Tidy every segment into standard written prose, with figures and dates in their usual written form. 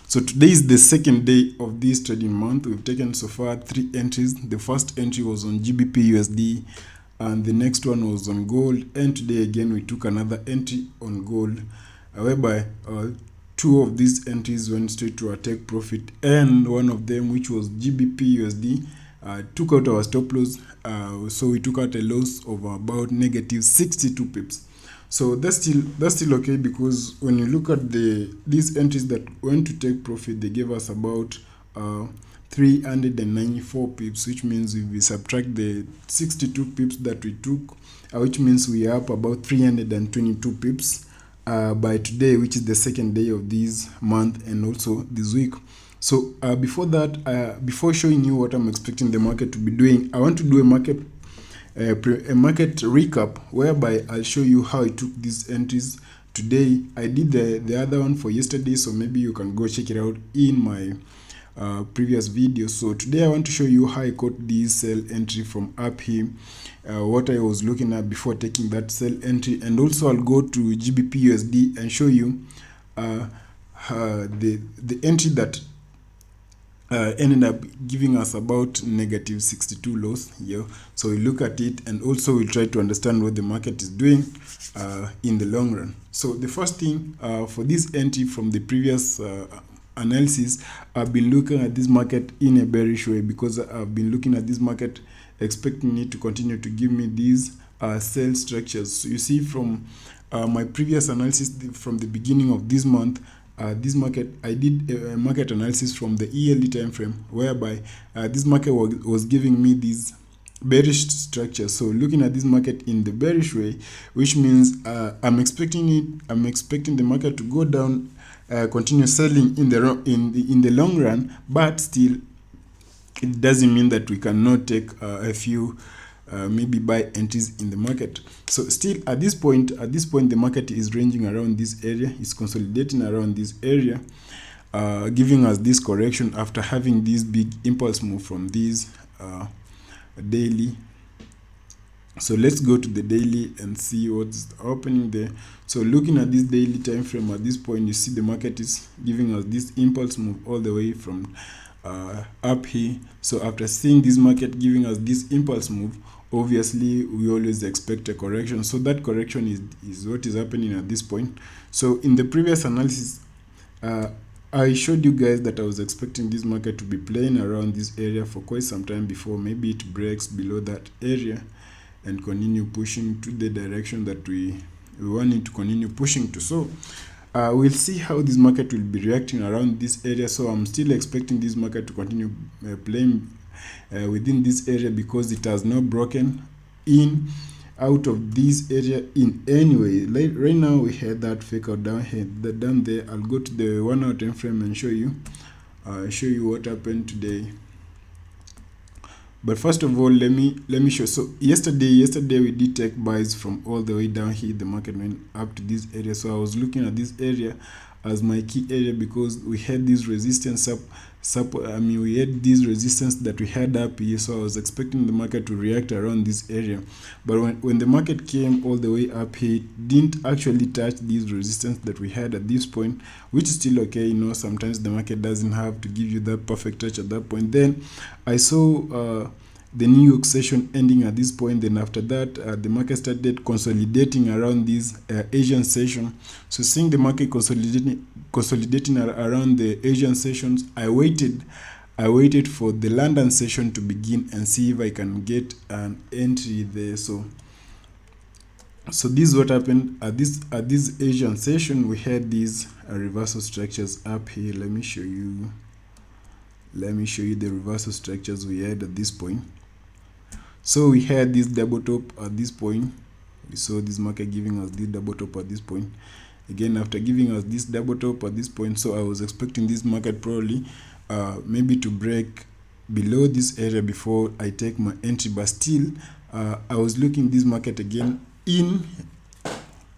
So today is the second day of this trading month. We've taken so far 3 entries. The first entry was on GBP USD and the next one was on gold, and today again we took another entry on gold, whereby 2 of these entries went straight to our take profit, and one of them, which was GBP USD, took out our stop loss. So we took out a loss of about negative 62 pips. So that's still okay, because when you look at these entries that went to take profit, they gave us about 394 pips, which means if we subtract the 62 pips that we took, which means we are up about 322 pips by today, which is the second day of this month and also this week. So before that, before showing you what I'm expecting the market to be doing, I want to do a market recap, whereby I'll show you how I took these entries today. I did the other one for yesterday, so maybe you can go check it out in my previous video. So today I want to show you how I caught this sell entry from up here, what I was looking at before taking that sell entry, and also I'll go to GBP USD and show you the entry that ended up giving us about negative 62 loss here. So we look at it, and also we'll try to understand what the market is doing in the long run. So the first thing, for this entry from the previous analysis, I've been looking at this market in a bearish way, because I've been looking at this market expecting it to continue to give me these sell structures. So you see from my previous analysis from the beginning of this month, this market, I did a market analysis from the yearly time frame, whereby this market was giving me these bearish structures. So looking at this market in the bearish way, which means I'm expecting the market to go down, continue selling in the long run, but still it doesn't mean that we cannot take a few maybe buy entries in the market. So still at this point the market is ranging around this area, it's consolidating around this area, giving us this correction after having this big impulse move from this daily. So let's go to the daily and see what's happening there. So looking at this daily time frame, at this point you see the market is giving us this impulse move all the way from up here. So after seeing this market giving us this impulse move, obviously we always expect a correction. So that correction is what is happening at this point. So in the previous analysis, I showed you guys that I was expecting this market to be playing around this area for quite some time before maybe it breaks below that area and continue pushing to the direction that we want it to continue pushing to. So we'll see how this market will be reacting around this area. So I'm still expecting this market to continue playing within this area, because it has not broken in out of this area in any way. Like right now we had that fake out down here, down there. I'll go to the 1 hour time frame and show you what happened today. But first of all, let me show. So yesterday we did take buys from all the way down here. The market went up to this area, so I was looking at this area as my key area, because we had this resistance we had this resistance that we had up here. So I was expecting the market to react around this area, but when the market came all the way up here, it didn't actually touch this resistance that we had at this point, which is still okay. You know, sometimes the market doesn't have to give you that perfect touch at that point. Then I saw the New York session ending at this point. Then after that, the market started consolidating around this Asian session. So seeing the market consolidating around the Asian sessions, I waited for the London session to begin and see if I can get an entry there. So this is what happened at this Asian session. We had these reversal structures up here. Let me show you the reversal structures we had at this point. So we had this double top at this point. We saw this market giving us this double top at this point. Again, after giving us this double top at this point, so I was expecting this market probably maybe to break below this area before I take my entry. But still, I was looking this market again in.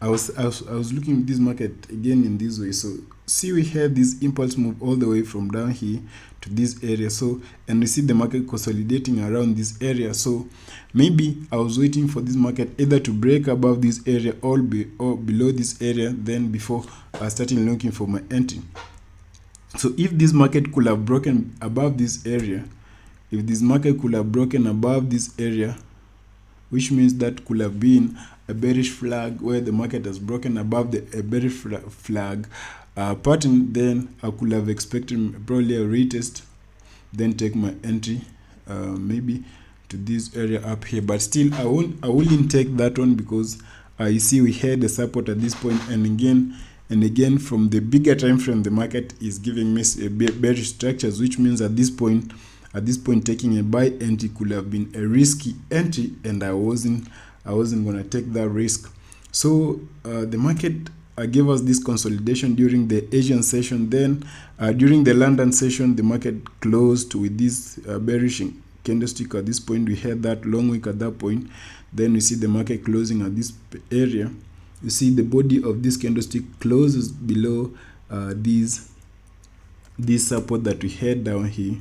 I was looking at this market again in this way. So see, we had this impulse move all the way from down here to this area. So, and we see the market consolidating around this area. So maybe I was waiting for this market either to break above this area or below this area, then before starting looking for my entry. So if this market could have broken above this area, if this market could have broken above this area, which means that could have been a bearish flag where the market has broken above the a bearish flag pattern, then I could have expected probably a retest, then take my entry maybe to this area up here. But still, I wouldn't take that one, because you see we had a support at this point, and again from the bigger time frame, the market is giving me bearish structures, which means at this point taking a buy entry could have been a risky entry, and I wasn't gonna take that risk. So the market gave us this consolidation during the Asian session. Then during the London session, the market closed with this bearish candlestick. At this point, we had that long wick at that point. Then we see the market closing at this area. You see the body of this candlestick closes below this support that we had down here.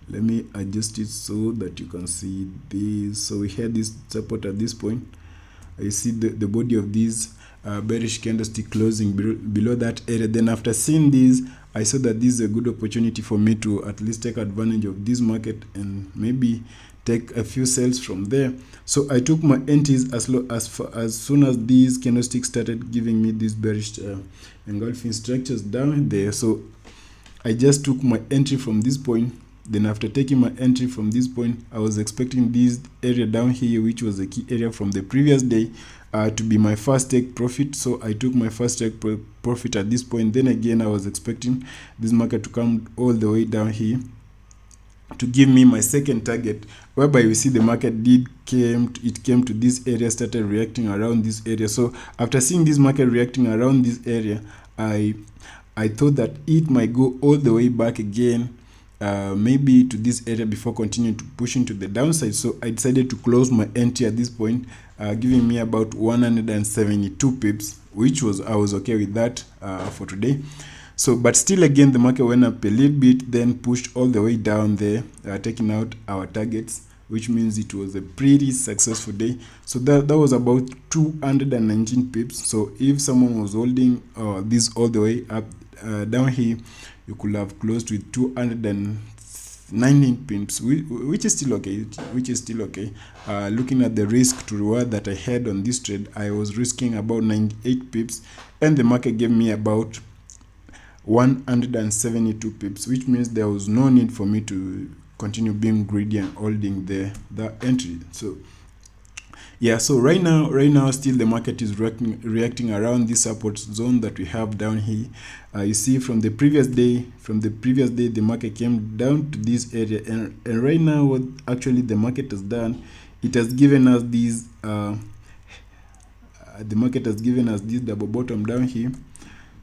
Let me adjust it so that you can see this. So we had this support at this point. You see the body of this bearish candlestick closing below that area. Then after seeing this, I saw that this is a good opportunity for me to at least take advantage of this market and maybe take a few sales from there. So I took my entries as soon as these candlesticks started giving me these bearish engulfing structures down there. So I just took my entry from this point. Then after taking my entry from this point, I was expecting this area down here, which was a key area from the previous day, to be my first take profit. So I took my first take profit at this point. Then again, I was expecting this market to come all the way down here to give me my second target, whereby you see the market came to this area, started reacting around this area. So after seeing this market reacting around this area, I thought that it might go all the way back again, maybe to this area, before continuing to push into the downside. So I decided to close my entry at this point, giving me about 172 pips, which I was okay with that for today. So, but still again, the market went up a little bit, then pushed all the way down there, taking out our targets, which means it was a pretty successful day. So that was about 219 pips. So if someone was holding this all the way up down here, you could have closed with 219 pips, which is still okay. Looking at the risk to reward that I had on this trade, I was risking about 98 pips, and the market gave me about 172 pips, which means there was no need for me to continue being greedy and holding that entry. So yeah, so right now still the market is reacting around this support zone that we have down here. You see from the previous day the market came down to this area, and right now what actually the market has done, it has given us these double bottom down here.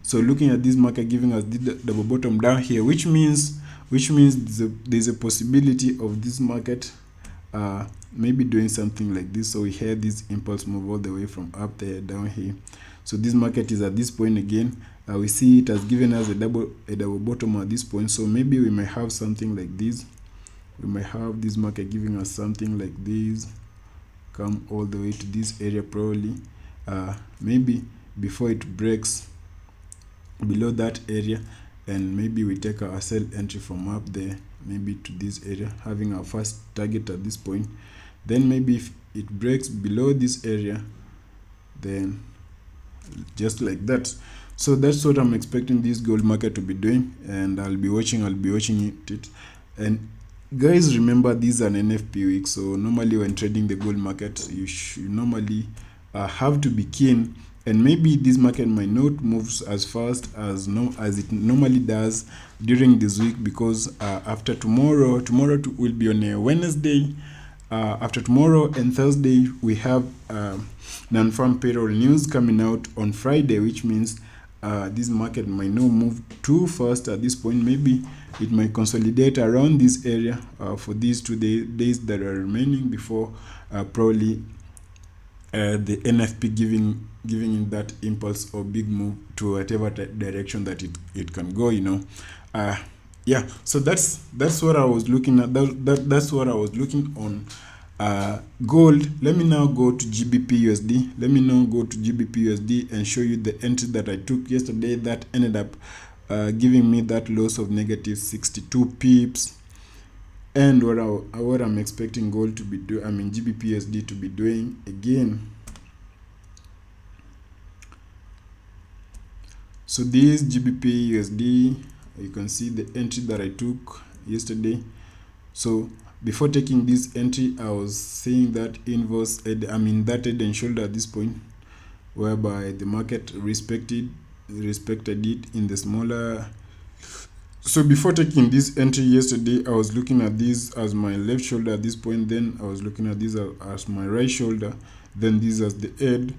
So looking at this market giving us the double bottom down here, which means there's a possibility of this market maybe doing something like this. So we had this impulse move all the way from up there down here. So this market is at this point again. We see it has given us a double bottom at this point. So maybe we might have something like this. We might have this market giving us something like this, come all the way to this area probably. Maybe before it breaks below that area, and maybe we take our sell entry from up there, maybe to this area, having our first target at this point. Then maybe if it breaks below this area, then just like that. So that's what I'm expecting this gold market to be doing, and I'll be watching it. And guys, remember, these are an NFP week, so normally when trading the gold market, you should normally have to be keen. And maybe this market might not move as fast as it normally does during this week, because after tomorrow will be on a Wednesday. After tomorrow and Thursday, we have non-farm payroll news coming out on Friday, which means this market might not move too fast at this point. Maybe it might consolidate around this area for these 2 days that are remaining before probably the NFP giving in that impulse or big move to whatever direction that it can go, yeah. So that's what I was looking at. That's what I was looking on gold. Let me now go to GBP USD. and show you the entry that I took yesterday that ended up giving me that loss of negative 62 pips. And what I'm expecting gold to be doing, I mean GBPUSD to be doing again. So this GBPUSD, you can see the entry that I took yesterday. So before taking this entry, I was saying that that head and shoulder at this point, whereby the market respected it in the smaller. So before taking this entry yesterday, I was looking at this as my left shoulder at this point. Then I was looking at this as my right shoulder. Then this as the head.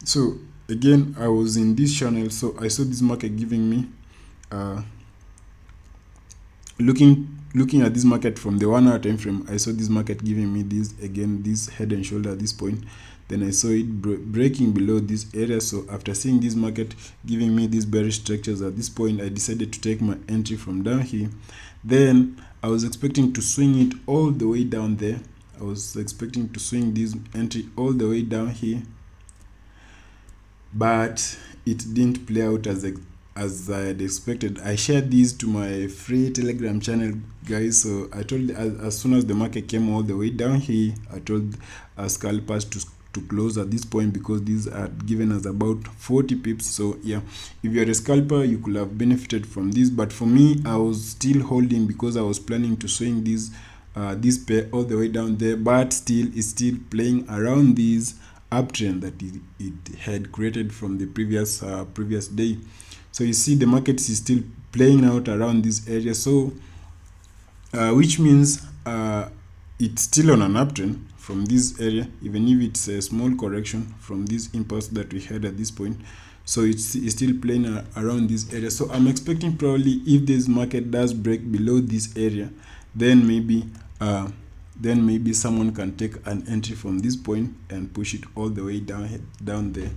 So again, I was in this channel. So I saw this market giving me, looking at this market from the 1 hour time frame. I saw this market giving me this head and shoulder at this point. Then I saw it breaking below this area. So after seeing this market giving me these bearish structures at this point, I decided to take my entry from down here. Then I was expecting to swing it all the way down there. I was expecting to swing this entry all the way down here, but it didn't play out as I had expected. I shared these to my free Telegram channel, guys. So I told, as soon as the market came all the way down here, I told scalpers to close at this point, because these are given us about 40 pips. So yeah, if you're a scalper, you could have benefited from this, but for me, I was still holding because I was planning to swing this pair all the way down there, but it's still playing around this uptrend that it had created from the previous day. So you see the market is still playing out around this area, so which means it's still on an uptrend from this area, even if it's a small correction from this impulse that we had at this point. So it's still playing around this area. So I'm expecting probably if this market does break below this area, then maybe someone can take an entry from this point and push it all the way down there.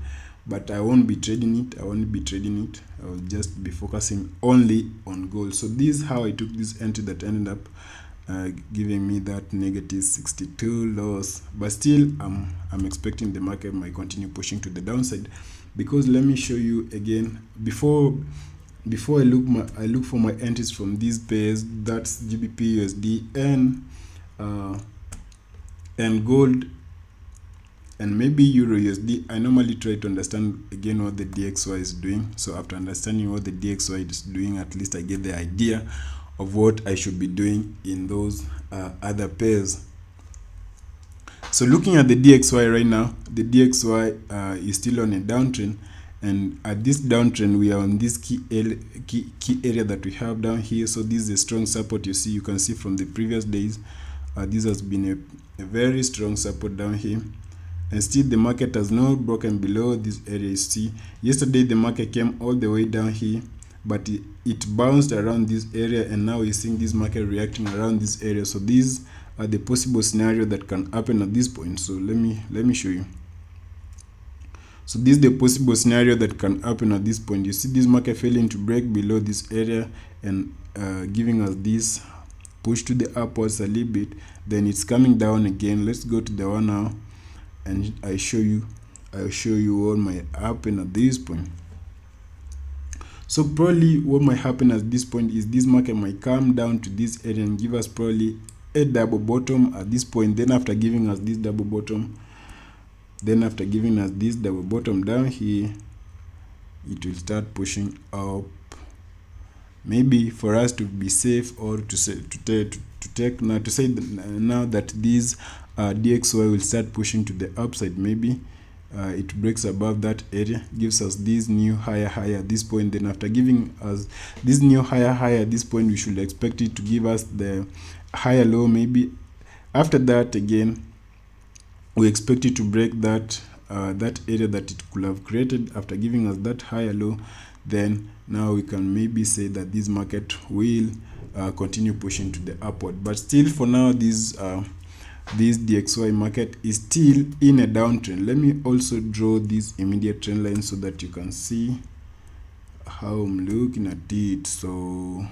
But I won't be trading it. I will just be focusing only on gold. So this is how I took this entry that ended up giving me that negative 62 loss. But still, I'm expecting the market might continue pushing to the downside, because let me show you again before I look for my entries from these pairs. That's GBPUSD and gold, and maybe Euro USD. I normally try to understand again what the DXY is doing. So after understanding what the DXY is doing, at least I get the idea of what I should be doing in those other pairs. So looking at the DXY right now, the DXY is still on a downtrend, and at this downtrend we are on this key area that we have down here. So this is a strong support. You can see from the previous days, this has been a very strong support down here, and still the market has not broken below this area. You see, yesterday the market came all the way down here, but it bounced around this area, and now we're seeing this market reacting around this area. So these are the possible scenario that can happen at this point. So let me show you. So this is the possible scenario that can happen at this point. You see this market failing to break below this area and giving us this push to the upwards a little bit, then it's coming down again. Let's go to the 1 hour and I'll show you what might happen at this point. So probably what might happen at this point is this market might come down to this area and give us probably a double bottom at this point. Then after giving us this double bottom, down here, it will start pushing up. Maybe for us to be safe, or to say now that this DXY will start pushing to the upside, maybe it breaks above that area, gives us this new higher at this point. Then after giving us this new higher at this point, we should expect it to give us the higher low. Maybe after that again, we expect it to break that area that it could have created after giving us that higher low. Then now we can maybe say that this market will continue pushing to the upward. But still, for now, this DXY market is still in a downtrend. Let me also draw this immediate trend line so that you can see how I'm looking at it. So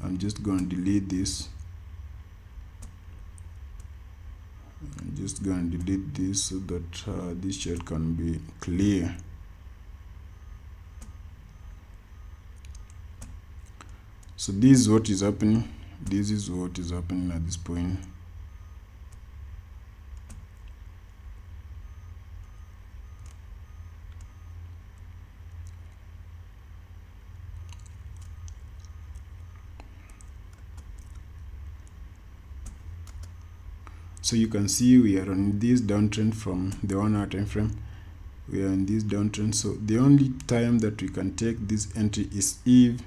I'm just going to delete this. So that this chart can be clear. So this is what is happening. This is what is happening at this point. So you can see we are on this downtrend from the 1 hour time frame. We are in this downtrend. So the only time that we can take this entry is if,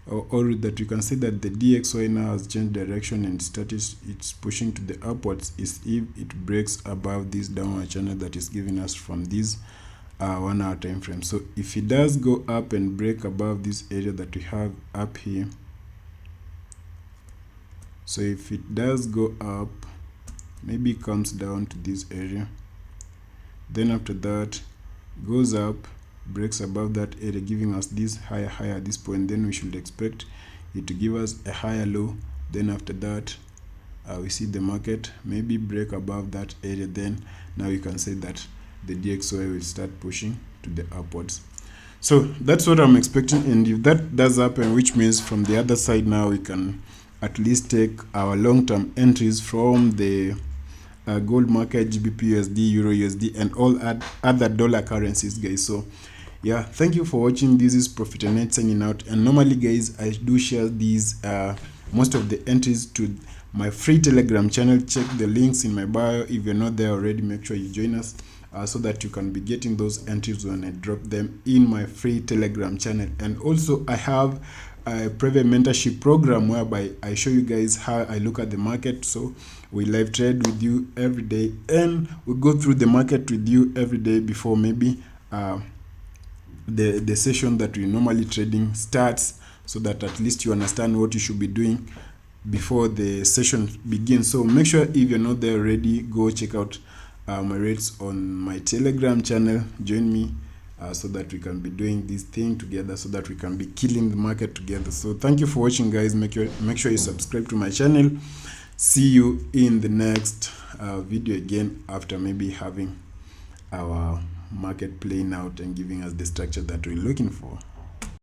or that we can say that the DXY now has changed direction and it's pushing to the upwards, is if it breaks above this downward channel that is giving us from this 1 hour time frame. So if it does go up and break above this area that we have up here, so if it does go up, maybe it comes down to this area, then after that goes up, breaks above that area, giving us this higher high at this point, then we should expect it to give us a higher low. Then after that we see the market maybe break above that area, then now you can say that the DXY will start pushing to the upwards. So that's what I'm expecting, and if that does happen, which means from the other side now we can at least take our long-term entries from the gold market, GBP USD, Euro USD, and all other dollar currencies, guys. So yeah, thank you for watching. This is Profit and Net signing out, and normally guys I do share these most of the entries to my free Telegram channel. Check the links in my bio. If you're not there already, make sure you join us so that you can be getting those entries when I drop them in my free Telegram channel. And also I have a private mentorship program whereby I show you guys how I look at the market. So we live trade with you every day, and we go through the market with you every day before maybe the session that we normally trading starts, so that at least you understand what you should be doing before the session begins. So make sure if you're not there already, go check out my rates on my Telegram channel. Join me so that we can be doing this thing together, so that we can be killing the market together. So thank you for watching, guys. Make sure you subscribe to my channel. See you in the next video again, after maybe having our market playing out and giving us the structure that we're looking for.